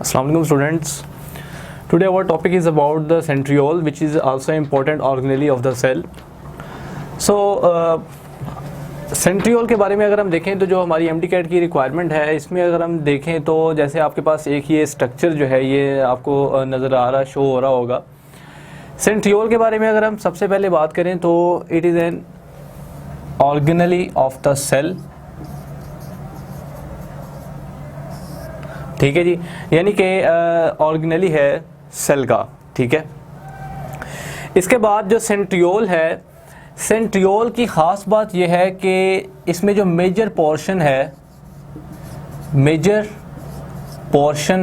Assalamu alaikum students. Today our topic is about the centriole, which is also important organelle of the cell. So centriole के बारे में अगर हम देखें तो जो हमारी MD-CAT की रिक्वायरमेंट है, इसमें अगर हम देखें तो जैसे आपके पास एक ये स्ट्रक्चर जो है ये आपको नज़र आ रहा, शो हो रहा होगा। सेंट्रियोल के बारे में अगर हम सबसे पहले बात करें तो it is an organelle of the cell. ठीक है जी, यानी कि ऑर्गेनेली है सेल का। ठीक है, इसके बाद जो सेंट्रियोल है, सेंट्रियोल की ख़ास बात यह है कि इसमें जो मेजर पोर्शन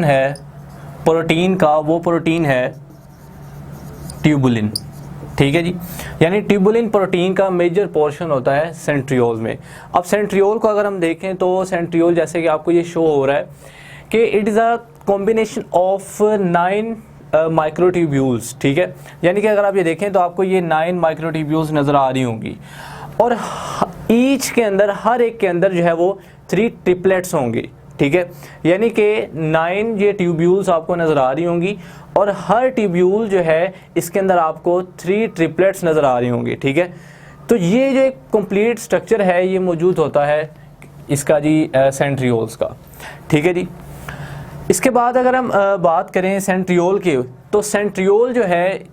है प्रोटीन का, वो प्रोटीन है ट्यूबुलिन। ठीक है जी, यानी ट्यूबुलिन प्रोटीन का मेजर पोर्शन होता है सेंट्रियोल में। अब सेंट्रियोल को अगर हम देखें तो सेंट्रियोल जैसे कि आपको ये शो हो रहा है कि it is a combination of 9 microtubules. ठीक है, यानी कि अगर आप ये देखें तो आपको ये 9 माइक्रोट्यूब्यूल्स नज़र आ रही होंगी और ईच के अंदर, हर एक के अंदर जो है वो 3 ट्रिपलेट्स होंगी। ठीक है, यानी कि 9 ये ट्यूब्यूल्स आपको नज़र आ रही होंगी और हर ट्यूब्यूल जो है इसके अंदर आपको 3 ट्रिपलेट्स नज़र आ रही होंगी। ठीक है, तो ये जो एक कंप्लीट स्ट्रक्चर है ये मौजूद होता है इसका जी सेंट्रियोल्स का। ठीक है जी, इसके बाद अगर हम बात करें सेंट्रियोल की, तो सेंट्रियोल जो है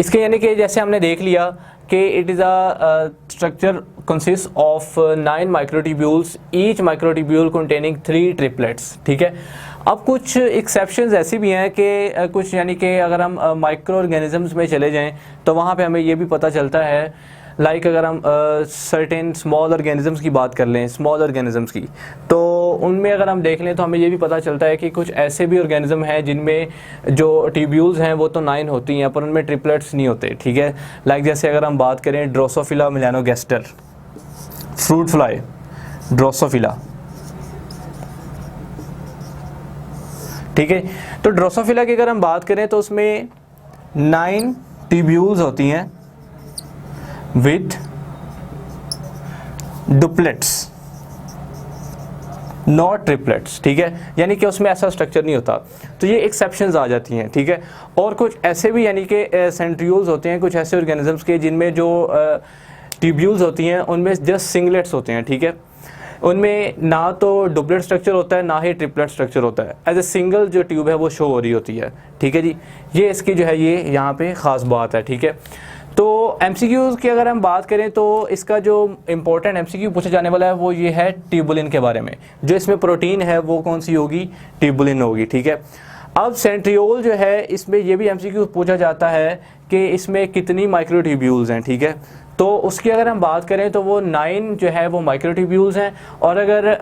इसके, यानी कि जैसे हमने देख लिया कि it is a structure consist of 9 microtubules, each microtubule containing 3 triplets. ठीक है, अब कुछ एक्सेप्शंस ऐसी भी हैं कि कुछ, यानी कि अगर हम माइक्रो ऑर्गेनिजम्स में चले जाएं तो वहाँ पे हमें ये भी पता चलता है, लाइक अगर हम सर्टेन स्मॉल ऑर्गेनिजम्स की बात कर लें, स्मॉल ऑर्गेनिजम्स की, तो उनमें अगर हम देख लें तो हमें ये भी पता चलता है कि कुछ ऐसे भी ऑर्गेनिज्म हैं जिनमें जो ट्यूब्यूल्स हैं वो तो 9 होती हैं पर उनमें ट्रिपलेट्स नहीं होते। ठीक है, लाइक जैसे अगर हम बात करें Drosophila melanogaster, fruit fly Drosophila. ठीक है, तो ड्रोसोफिला की अगर हम बात करें तो उसमें 9 ट्यूब्यूल्स होती हैं विथ डुप्लेट्स, नॉट ट्रिपलेट्स। ठीक है, यानी कि उसमें ऐसा स्ट्रक्चर नहीं होता, तो ये एक्सेप्शंस आ जाती हैं। ठीक है, और कुछ ऐसे भी, यानी कि सेंट्रियोल्स होते हैं, कुछ ऐसे ऑर्गेनिजम्स के जिनमें जो ट्यूब्यूल्स होती हैं उनमें जस्ट सिंगलेट्स होते हैं। ठीक है, उनमें ना तो डुप्लेट स्ट्रक्चर होता है ना ही ट्रिपलेट स्ट्रक्चर होता है, एज ए सिंगल जो ट्यूब है वो शो हो रही होती है। ठीक है जी, ये इसकी जो है ये यहाँ पे ख़ास बात है। ठीक है, तो MCQs की अगर हम बात करें तो इसका जो इम्पोर्टेंट MCQ पूछा जाने वाला है वो ये है ट्यूबुलिन के बारे में। जो इसमें प्रोटीन है वो कौन सी होगी? ट्यूबुलिन होगी। ठीक है, अब सेंट्रियोल जो है इसमें ये भी MCQ पूछा जाता है कि इसमें कितनी माइक्रोट्यूब्यूल्स हैं। ठीक है, तो उसकी अगर हम बात करें तो वो 9 जो है वो माइक्रोट्यूब्यूल्स हैं, और अगर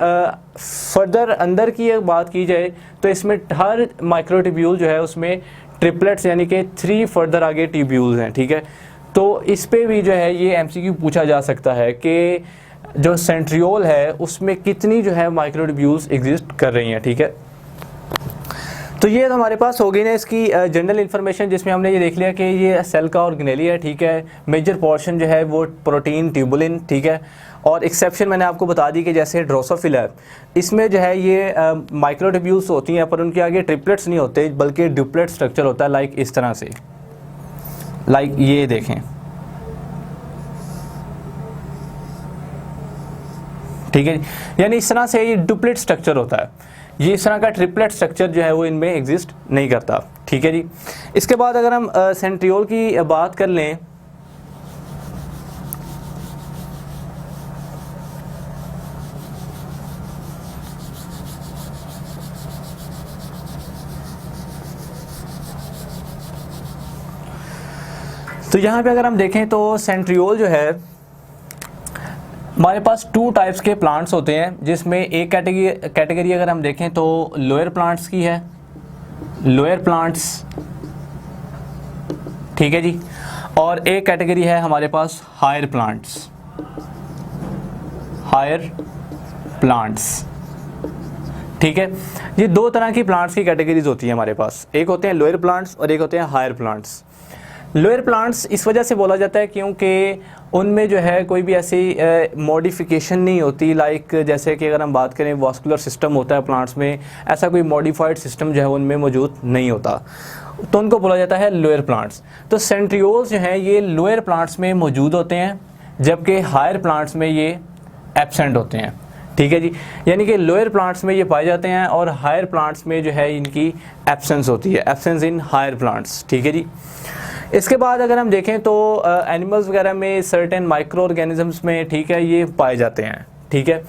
फर्दर अंदर की बात की जाए तो इसमें हर माइक्रोट्यूब्यूल जो है उसमें ट्रिपलेट्स, यानी कि 3 फर्दर आगे ट्यूब्यूल्स हैं। ठीक है, तो इस पे भी जो है ये MCQ पूछा जा सकता है कि जो सेंट्रियोल है उसमें कितनी जो है माइक्रोट्यूब्यूल्स एग्जिस्ट कर रही हैं। ठीक है, तो ये तो हमारे पास हो गई ना इसकी जनरल इन्फॉर्मेशन, जिसमें हमने ये देख लिया कि ये सेल का ऑर्गेनेली है। ठीक है, मेजर पोर्शन जो है वो प्रोटीन ट्यूबुलिन। ठीक है, और एक्सेप्शन मैंने आपको बता दी कि जैसे ड्रोसोफिला है, इसमें जो है ये माइक्रोट्यूब्यूल्स होती हैं पर उनके आगे ट्रिपलेट्स नहीं होते बल्कि डुप्लेट स्ट्रक्चर होता है, लाइक इस तरह से, लाइक ये देखें। ठीक है, यानी इस तरह से ये डुप्लेट स्ट्रक्चर होता है, ये इस तरह का ट्रिपलेट स्ट्रक्चर जो है वो इनमें एग्जिस्ट नहीं करता। ठीक है जी, इसके बाद अगर हम सेंट्रियोल की बात कर लें तो यहाँ पे अगर हम देखें तो सेंट्रियोल जो है हमारे पास 2 टाइप्स के प्लांट्स होते हैं, जिसमें एक कैटेगरी अगर हम देखें तो लोअर प्लांट्स की है, लोअर प्लांट्स। ठीक है जी, और एक कैटेगरी है हमारे पास हायर प्लांट्स, हायर प्लांट्स। ठीक है, ये 2 तरह की प्लांट्स की कैटेगरीज होती है हमारे पास, एक होते हैं लोअर प्लांट्स और एक होते हैं हायर प्लांट्स। लोअर प्लांट्स इस वजह से बोला जाता है क्योंकि उनमें जो है कोई भी ऐसी मॉडिफिकेशन नहीं होती, लाइक जैसे कि अगर हम बात करें वास्कुलर सिस्टम होता है प्लांट्स में, ऐसा कोई मॉडिफाइड सिस्टम जो है उनमें मौजूद नहीं होता, तो उनको बोला जाता है लोअर प्लांट्स। तो सेंट्रियोल्स जो हैं ये लोअर प्लांट्स में मौजूद होते हैं, जबकि हायर प्लांट्स में ये एब्सेंट होते हैं, ठीक है जी। यानी कि लोअर प्लांट्स में ये पाए जाते हैं और हायर प्लांट्स में जो है इनकी एब्सेंस होती है, एब्सेंस इन हायर प्लांट्स, ठीक है जी। इसके बाद अगर हम देखें तो एनिमल्स वगैरह में सर्टेन माइक्रो ऑर्गेनिजम्स में, ठीक है, ये पाए जाते हैं, ठीक है।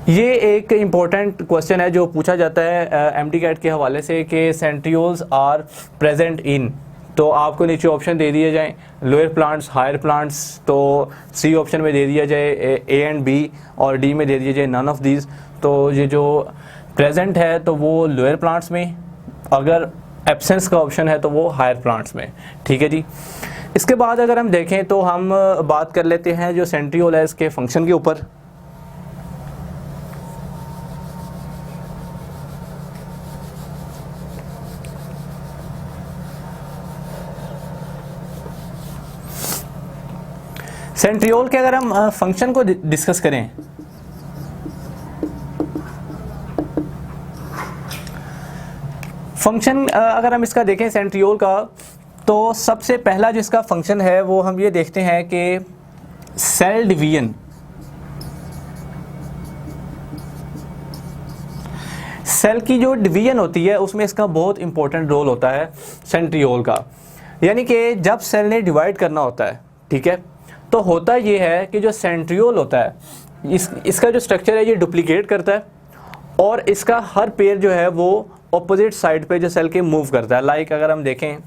ये एक इम्पॉर्टेंट क्वेश्चन है जो पूछा जाता है एमडीकैट के हवाले से कि सेंट्रियोल्स आर प्रेजेंट इन, तो आपको नीचे ऑप्शन दे दिए जाएं लोअर प्लांट्स, हायर प्लांट्स, तो सी ऑप्शन में दे दिया जाए ए एंड बी और डी में दे दिया जाए नन ऑफ दीज। तो ये जो प्रेजेंट है तो वो लोअर प्लांट्स में, अगर एब्सेंस का ऑप्शन है तो वो हायर प्लांट्स में, ठीक है जी। इसके बाद अगर हम देखें तो हम बात कर लेते हैं जो सेंट्रियोल है इसके फंक्शन के ऊपर। सेंट्रियोल के अगर हम फंक्शन को डिस्कस करें फंक्शन अगर हम इसका देखें सेंट्रियोल का, तो सबसे पहला जो इसका फंक्शन है वो हम ये देखते हैं कि सेल डिवीजन, सेल की जो डिवीजन होती है उसमें इसका बहुत इंपॉर्टेंट रोल होता है सेंट्रियोल का। यानी कि जब सेल ने डिवाइड करना होता है, ठीक है, तो होता ये है कि जो सेंट्रियोल होता है इसका जो स्ट्रक्चर है ये डुप्लीकेट करता है और इसका हर पेयर जो है वो ऑपोजिट साइड पे जो सेल के मूव करता है। लाइक अगर हम देखें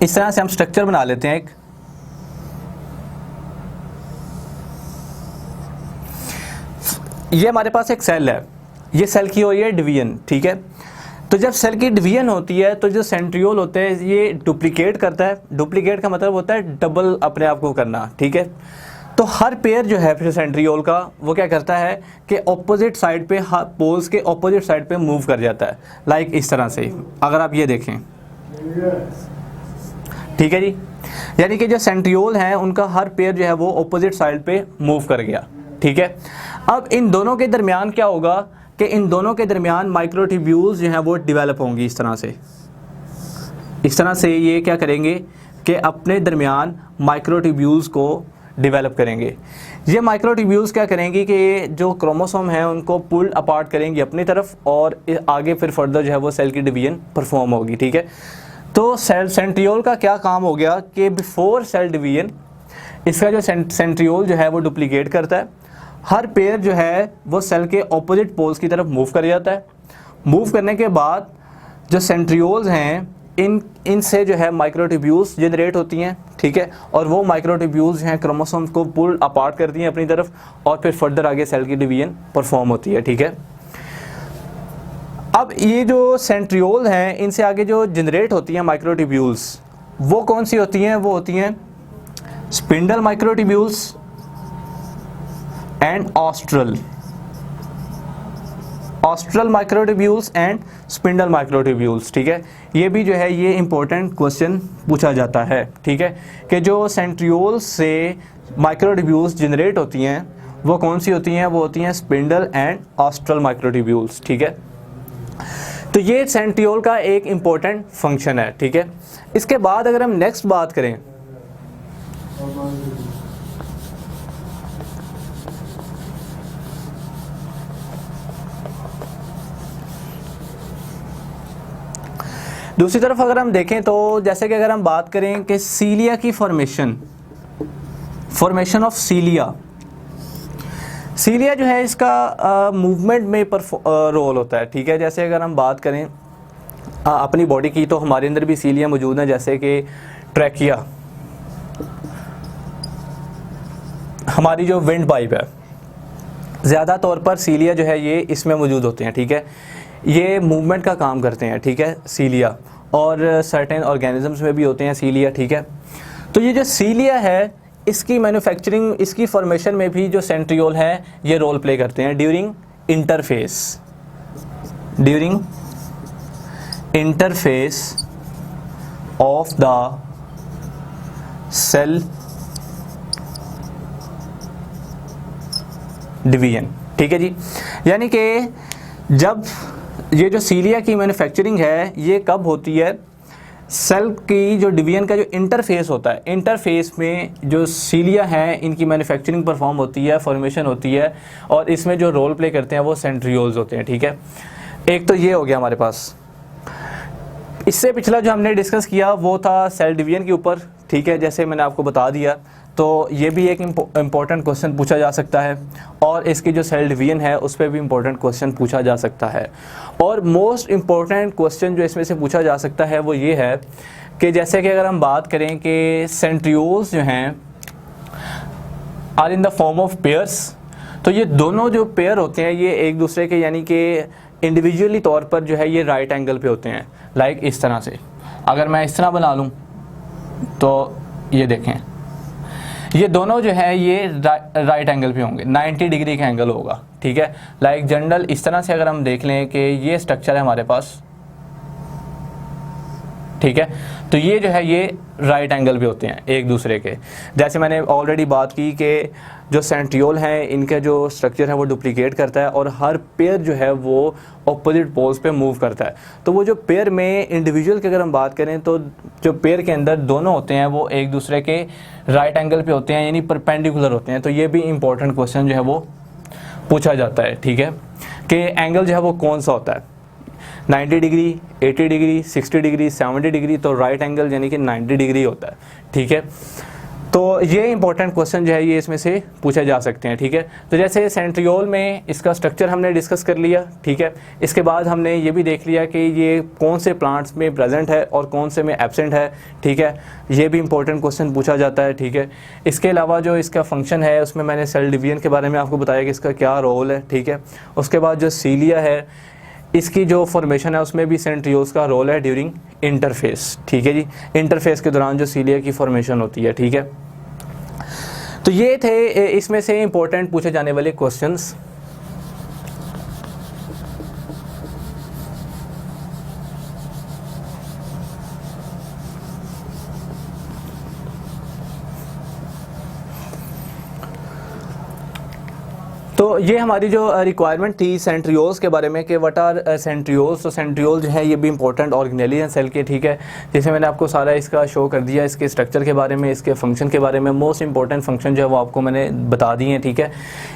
इस तरह से हम स्ट्रक्चर बना लेते हैं एक, ये हमारे पास एक सेल है, ये सेल की हो रही है डिवीजन, ठीक है। तो जब सेल की डिवीजन होती है तो जो सेंट्रियोल होते हैं ये डुप्लीकेट करता है, डुप्लीकेट का मतलब होता है डबल अपने आप को करना, ठीक है। तो हर पेयर जो है फिर सेंट्रियोल का वो क्या करता है कि ऑपोजिट साइड पे, पोल्स के ऑपोजिट साइड पे मूव कर जाता है, लाइक इस तरह से अगर आप ये देखें, ठीक है जी। यानी कि जो सेंट्रियोल हैं उनका हर पेयर जो है वो ऑपोजिट साइड पे मूव कर गया, ठीक है। अब इन दोनों के दरमियान क्या होगा कि इन दोनों के दरमियान माइक्रोट्यूब्यूल्स जो हैं वो डेवलप होंगी इस तरह से ये क्या करेंगे कि अपने दरमियान माइक्रोट्यूब्यूल्स को डेवलप करेंगे। ये माइक्रोट्यूब्यूल्स क्या करेंगी कि जो क्रोमोसोम हैं उनको पुल अपार्ट करेंगी अपनी तरफ और आगे फिर फर्दर जो है वो सेल की डिवीजन परफॉर्म होगी, ठीक है। तो सेंट्रियोल का क्या काम हो गया कि बिफोर सेल डिवीजन इसका जो सेंट्रियोल जो है वो डुप्लीकेट करता है, हर पेयर जो है वो सेल के ऑपोजिट पोल्स की तरफ मूव कर जाता है। मूव करने के बाद जो सेंट्रियोल्स हैं इनसे जो है माइक्रोट्यूब्यूल्स जनरेट होती हैं, ठीक है, और वो माइक्रोट्यूब्यूल्स जो हैं क्रोमोसोम्स को पुल अपार्ट करती हैं अपनी तरफ और फिर फर्दर आगे सेल की डिवीजन परफॉर्म होती है, ठीक है। अब ये जो सेंट्रियोल हैं इनसे आगे जो जनरेट होती हैं माइक्रोट्यूब्यूल्स वो कौन सी होती हैं, वो होती हैं spindle microtubules and astral microtubules and spindle microtubules, ठीक है। ये भी जो है ये इंपॉर्टेंट क्वेश्चन पूछा जाता है, ठीक है, कि जो सेंट्रियोल्स से माइक्रोट्यूब्यूल्स जनरेट होती हैं वो कौन सी होती हैं, वो होती हैं स्पिंडल एंड ऑस्ट्रल माइक्रोट्यूब्यूल्स, ठीक है। तो ये सेंट्रियोल का एक इंपॉर्टेंट फंक्शन है, ठीक है। इसके बाद अगर हम नेक्स्ट बात करें दूसरी तरफ अगर हम देखें तो जैसे कि अगर हम बात करें कि सीलिया की फॉर्मेशन ऑफ सीलिया जो है इसका मूवमेंट में रोल होता है, ठीक है। जैसे अगर हम बात करें अपनी बॉडी की तो हमारे अंदर भी सीलिया मौजूद है, जैसे कि ट्रैकिया, हमारी जो विंड पाइप है, ज़्यादा तौर पर सीलिया जो है ये इसमें मौजूद होते हैं, ठीक है। ये मूवमेंट का काम करते हैं, ठीक है, सीलिया, और सर्टेन ऑर्गेनिजम्स में भी होते हैं सीलिया, ठीक है। तो ये जो सीलिया है इसकी मैन्युफैक्चरिंग, इसकी फॉर्मेशन में भी जो सेंट्रियोल है ये रोल प्ले करते हैं during interphase of the cell division. ठीक है जी, यानी कि जब ये जो सीलिया की मैन्युफैक्चरिंग है ये कब होती है, सेल की जो डिवीजन का जो इंटरफेस होता है, इंटरफेस में जो सीलिया हैं इनकी मैन्युफैक्चरिंग परफॉर्म होती है, फॉर्मेशन होती है, और इसमें जो रोल प्ले करते हैं वो सेंट्रियोल्स होते हैं। ठीक है, एक तो ये हो गया हमारे पास। इससे पिछला जो हमने डिस्कस किया वो था सेल डिवीजन के ऊपर। ठीक है, जैसे मैंने आपको बता दिया, तो ये भी एक इम्पॉर्टेंट क्वेश्चन पूछा जा सकता है, और इसकी जो सेल डिवीजन है उस पर भी इम्पोर्टेंट क्वेश्चन पूछा जा सकता है। और मोस्ट इम्पॉर्टेंट क्वेश्चन जो इसमें से पूछा जा सकता है वो ये है कि जैसे कि अगर हम बात करें कि सेंट्रियोल्स जो हैं are in the form of pairs, तो ये दोनों जो पेयर होते हैं ये एक दूसरे के यानी कि इंडिविजुअली तौर पर जो है ये राइट एंगल पे होते हैं। लाइक इस तरह से अगर मैं इस तरह बना लूँ तो ये देखें, ये दोनों जो है ये राइट एंगल पे होंगे, 90 डिग्री का एंगल होगा। ठीक है, लाइक जनरल इस तरह से अगर हम देख लें कि ये स्ट्रक्चर है हमारे पास, ठीक है, तो ये जो है ये राइट एंगल पे होते हैं एक दूसरे के। जैसे मैंने ऑलरेडी बात की कि जो सेंट्रियोल हैं इनके जो स्ट्रक्चर है वो डुप्लीकेट करता है, और हर पेयर जो है वो ऑपोजिट पोल्स पे मूव करता है। तो वो जो पेयर में इंडिविजुअल की अगर हम बात करें तो जो पेयर के अंदर दोनों होते हैं वो एक दूसरे के राइट एंगल पे होते हैं, यानी परपेंडिकुलर होते हैं। तो ये भी इंपॉर्टेंट क्वेश्चन जो है वो पूछा जाता है। ठीक है, कि एंगल जो है वो कौन सा होता है, 90 डिग्री, 80 डिग्री, 60 डिग्री, 70 डिग्री, तो राइट एंगल यानी कि 90 डिग्री होता है। ठीक है, तो ये इंपॉर्टेंट क्वेश्चन जो है ये इसमें से पूछे जा सकते हैं। ठीक है, तो जैसे सेंट्रियोल में इसका स्ट्रक्चर हमने डिस्कस कर लिया। ठीक है, इसके बाद हमने ये भी देख लिया कि ये कौन से प्लांट्स में प्रेजेंट है और कौन से में एब्सेंट है। ठीक है, ये भी इंपॉर्टेंट क्वेश्चन पूछा जाता है। ठीक है, इसके अलावा जो इसका फंक्शन है उसमें मैंने सेल डिवीजन के बारे में आपको बताया कि इसका क्या रोल है। ठीक है, उसके बाद जो सीलिया है इसकी जो फॉर्मेशन है उसमें भी सेंट्रियोल्स का रोल है ड्यूरिंग इंटरफेस। ठीक है जी, इंटरफेस के दौरान जो सीलिया की फॉर्मेशन होती है। ठीक है, तो ये थे इसमें से इंपॉर्टेंट पूछे जाने वाले क्वेश्चंस। तो ये हमारी जो रिक्वायरमेंट थी सेंट्रियोल्स के बारे में कि व्हाट आर सेंट्रियोल्स। तो सेंट्रियोल जो है ये भी इंपॉर्टेंट ऑर्गेनेली हैं सेल के। ठीक है, जैसे मैंने आपको सारा इसका शो कर दिया, इसके स्ट्रक्चर के बारे में, इसके फंक्शन के बारे में, मोस्ट इंपॉर्टेंट फंक्शन जो है वो आपको मैंने बता दिए हैं। ठीक है,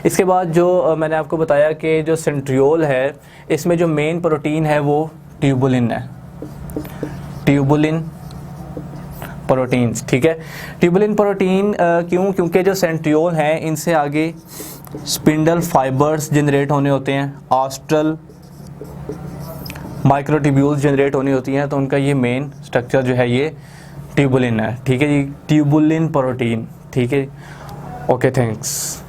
इसके बाद जो मैंने आपको बताया कि जो सेंट्रियोल है इसमें जो मेन प्रोटीन है वो ट्यूबुलिन है, ट्यूबुलिन प्रोटीन्स। ठीक है, ट्यूबुलिन प्रोटीन क्यों, क्योंकि जो सेंट्रियोल हैं इनसे आगे स्पिंडल फाइबर्स जनरेट होने होते हैं, ऑस्ट्रल माइक्रोट्यूब्यूल्स जनरेट होनी होती हैं, तो उनका ये मेन स्ट्रक्चर जो है ये ट्यूबुलिन है। ठीक है जी, ट्यूबुलिन प्रोटीन। ठीक है, ओके, थैंक्स।